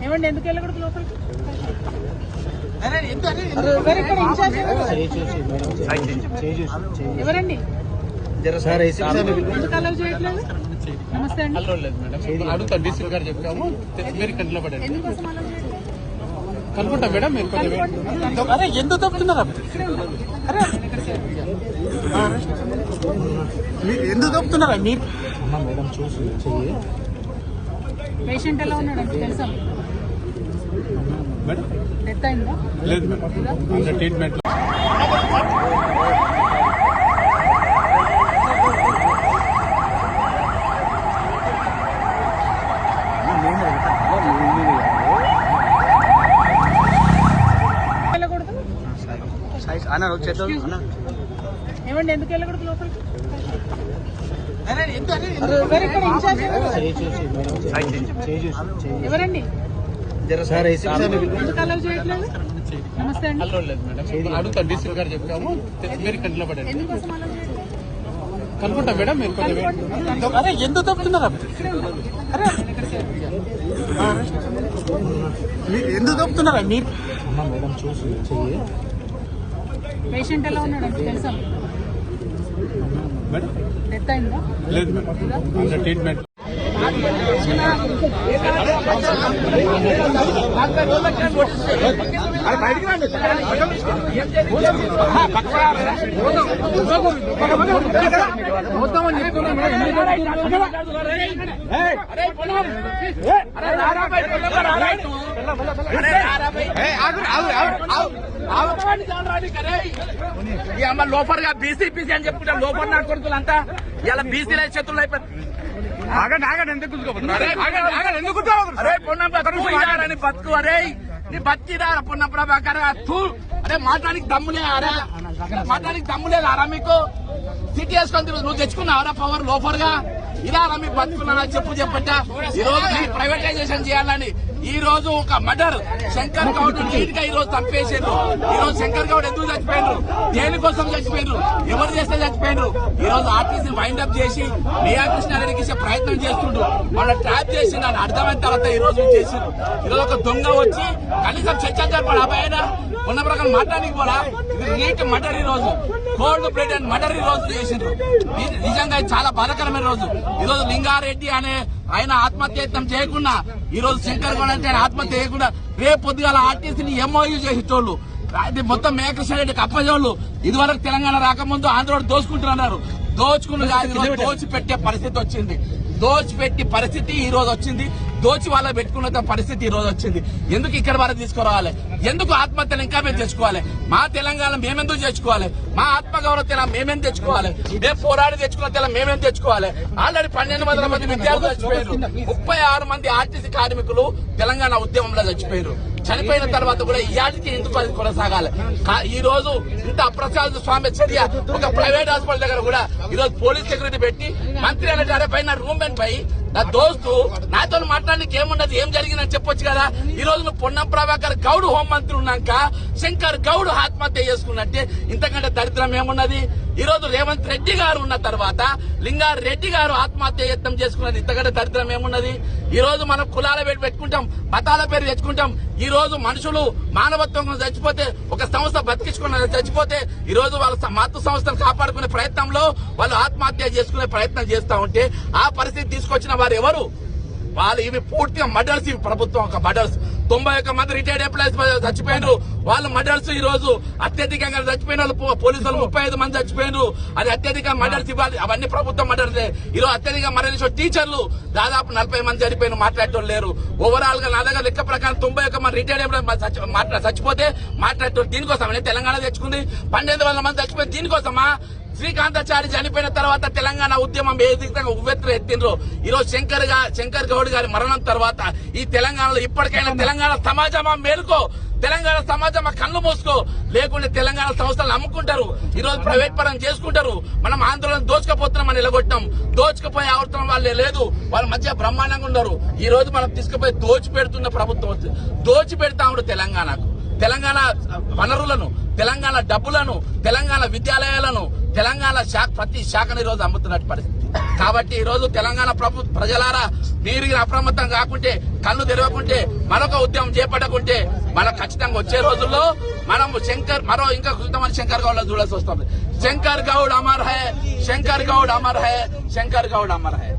ఏమండి ఎందుకు వెళ్ళకూడదు లోపలికి? ఎవరండి ఎందుకు అలౌ చేయట్లేదు? నమస్తే అండి. అడుగుతా డీసీ గారు చెప్పాము మీరు కంటిలో పడండి. ఎందుకోసం అలౌ చేయట్లేదు? కనుకుంటా మేడం మీరు అరే ఎందుకు తప్పుతున్నారా ఎందుకు తప్పుతున్నారా మీరు? మేడం చూసి పేషెంట్ ఎలా ఉన్నాడు తెలుసా? మేడం డెత్ అయిందా? లేదు మేడం ట్రీట్మెంట్ ఏమండి ఎందుకు వెళ్ళకూడదు లోపలికి? ఎవరండి ఎందుకు అలౌ చేయట్లేదు? నమస్తే అండి. మేడం అడుగుతా డీసీ గారు చెప్పాము మీరు కంటిలో పడండి. ఎందుకోసం అలౌ చేయట్లేదు? కనుకుంటా మేడం మీరు అరే ఎందుకు తప్పుతున్నారా ఎందుకు తప్పుతున్నారా మీరు? మేడం చూసి పేషెంట్ ఎలా ఉన్నాడు తెలుసా? మేడం డెత్ అయిందా? లేదు మేడం ట్రీట్మెంట్ లోఫర్ గా బీసీ అని చెప్పుకుంటా లోఫర్ నా కొడుకులంతా ఇలా బీసీల చేతుల్లో అయిపోయింది. అరే బతుకు అరే నీ బతికిరా పొన్న ప్రభాకర్ అరే మాట్లాడానికి దమ్ములేరా మాట్లాడానికి దమ్ములేదారా మీకు? సిటీ వేసుకొని నువ్వు తెచ్చుకున్నావరా పవర్ లోఫర్ గా ఇలా మీ బతుకున్నా చెప్పట ఈ రోజు ప్రైవేటైజేషన్ చేయాలని ఈ రోజు ఒక మర్డర్ శంకర్ గౌడ్ నీట్ గా ఈ రోజు చంపేసారు. ఈ రోజు శంకర్ గౌడ్ ఎందుకు చచ్చిపోయినారు? దేనికోసం చచ్చిపోయినారు? ఎవరు చేస్తే చచ్చిపోయినారు? ఈ రోజు ఆర్టీసీ వైండ్ అప్ చేసి మియా కృష్ణారెడ్డికి ఇచ్చే ప్రయత్నం చేస్తుండ్రు. వాళ్ళ ట్రాప్ చేసి నన్ను అర్థమైన తర్వాత ఈ రోజు చేసిండ్రు. ఈ రోజు ఒక దొంగ వచ్చి కనీసం చర్చ జరపడు అబ్బాయినా ఉన్న ప్రకారం మాట్లాడానికి కూడా ఇది నీట్ మర్డర్ ఈ రోజు కోల్డ్ బ్లడ్ అండ్ మర్డర్ ఈ రోజు చేసిండ్రు. నిజంగా చాలా బాధాకరమైన రోజు. ఈ రోజు లింగారెడ్డి అనే ఆయన ఆత్మహత్యయత్నం చేయకుండా ఈ రోజు శంకర్ గౌడ్ అంటే ఆత్మహత్య చేయకుండా రేపు పొద్దుగాల ఆర్టీసీని ఎంఓయూ చేసేటోళ్ళు మొత్తం మేకృష్ణారెడ్డికి అప్పజోళ్ళు ఇదివరకు తెలంగాణ రాకముందు ఆంధ్ర దోచుకుంటున్నారు. దోచి పెట్టే పరిస్థితి వచ్చింది. దోచిపెట్టి పరిస్థితి ఈ రోజు వచ్చింది. దోచి వాళ్ళ పెట్టుకున్న పరిస్థితి ఈ రోజు వచ్చింది. ఎందుకు ఇక్కడ వరకు తీసుకురావాలి? ఎందుకు ఆత్మహత్యలు ఇంకా మేము తెచ్చుకోవాలి? మా తెలంగాణ మేమెందుకు తెచ్చుకోవాలి? మా ఆత్మగౌరవ తెలంగాణ మేమేం తెచ్చుకోవాలి? మేము పోరాడి తెచ్చుకున్న తెలంగాణ మేమేం తెచ్చుకోవాలి? ఆల్రెడీ 1200 మంది విద్యార్థులు చచ్చిపోయారు. 36 మంది ఆర్టీసీ కార్మికులు తెలంగాణ ఉద్యమంలో చచ్చిపోయారు. చనిపోయిన తర్వాత కూడా ఇయాటికి ఎందుకు అది కొనసాగాలి? ఈ రోజు ఇంత అప్రసాద చర్య ఒక ప్రైవేట్ హాస్పిటల్ దగ్గర కూడా ఈ రోజు పోలీస్ సెక్యూరిటీ పెట్టి మంత్రి అనే పైన రూమ్ పై నా దోస్తు నాతో మాట్లాడడానికి ఏమున్నది? ఏం జరిగిందని చెప్పొచ్చు కదా. ఈ రోజు నువ్వు పొన్నం ప్రభాకర్ గౌడ్ హోంమంత్రి ఉన్నాక శంకర్ గౌడ్ ఆత్మహత్య చేసుకున్నట్టే ఇంతకంటే దరిద్రం ఏమున్నది? ఈ రోజు రేవంత్ రెడ్డి గారు ఉన్న తర్వాత లింగారెడ్డి గారు ఆత్మహత్య యత్నం చేసుకున్నది ఇంతకంటే దరిద్రం ఏమున్నది? ఈ రోజు మనం కులాల పేరు పెట్టుకుంటాం, మతాల పేరు తెచ్చుకుంటాం. ఈ రోజు మనుషులు మానవత్వం చచ్చిపోతే ఒక సంస్థ బతికించుకున్న చచ్చిపోతే ఈ రోజు వాళ్ళ మాతృ సంస్థను కాపాడుకునే ప్రయత్నంలో వాళ్ళు ఆత్మహత్య చేసుకునే ప్రయత్నం చేస్తా ఉంటే ఆ పరిస్థితి తీసుకొచ్చిన వారు ఎవరు? వాళ్ళు ఇవి పూర్తిగా మర్డర్స్. ఇవి ప్రభుత్వం ఒక మర్డర్స్. 91 మంది రిటైర్డ్ ఎంప్లాయీస్ చచ్చిపోయినారు. వాళ్ళు మర్డర్స్. ఈ రోజు అత్యధికంగా చచ్చిపోయిన వాళ్ళు పోలీసులు 35 మంది చచ్చిపోయినారు. అది అత్యధిక మర్డర్స్ ఇవ్వాలి. అవన్నీ ప్రభుత్వం మర్డర్సే. ఈరోజు అత్యధిక మర్డర్స్ టీచర్లు దాదాపు 40 మంది చనిపోయిన మాట్లాడటం లేరు. ఓవరాల్ గా నా దగ్గర లెక్క ప్రకారం 91 మంది రిటైర్డ్ ఎంప్లాయీస్ చచ్చిపోతే మాట్లాడటం దీనికోసం తెలంగాణ తెచ్చుకుంది. 1200 మంది చచ్చిపోయింది దీనికోసమా? శ్రీకాంతాచారి చనిపోయిన తర్వాత తెలంగాణ ఉద్యమం ఏ విధంగా ఉవ్వెత్తున ఎత్తిండ్రు. ఈరోజు శంకర్ గౌడ్ గారి మరణం తర్వాత ఈ తెలంగాణలో ఇప్పటికైనా తెలంగాణ సమాజమా మేలుకో, తెలంగాణ సమాజం కళ్ళు మూసుకో, లేకుంటే తెలంగాణ సంస్థలు అమ్ముకుంటారు. ఈ రోజు ప్రైవేట్ పరం చేసుకుంటారు. మనం ఆందోళన దోచుకపోతున్నామని నిలగొట్టినాం. దోచుకుపోయే అవసరం వాళ్ళే లేదు. వాళ్ళ మధ్య బ్రహ్మాండంగా ఉన్నారు. ఈ రోజు మనం తీసుకుపోయి దోచి పెడుతున్న ప్రభుత్వం దోచి పెడతా ఉండు తెలంగాణకు. తెలంగాణ వనరులను, తెలంగాణ డబ్బులను, తెలంగాణ విద్యాలయాలను, తెలంగాణ శాఖ ప్రతి శాఖను ఈ రోజు అమ్ముతున్నట్టు పరిస్థితి. కాబట్టి ఈ రోజు తెలంగాణ ప్రజలారా మీరు అప్రమత్తం కాకుంటే, కళ్ళు తెరవకుంటే, మరొక ఉద్యమం చేపట్టకుంటే మన ఖచ్చితంగా వచ్చే రోజుల్లో మనం ఇంకా కొంతమంది శంకర్ గౌడ్ చూడాల్సి వస్తుంది. Shankar Goud Amar high, Shankar Goud Amar high, Shankar Goud Amar high.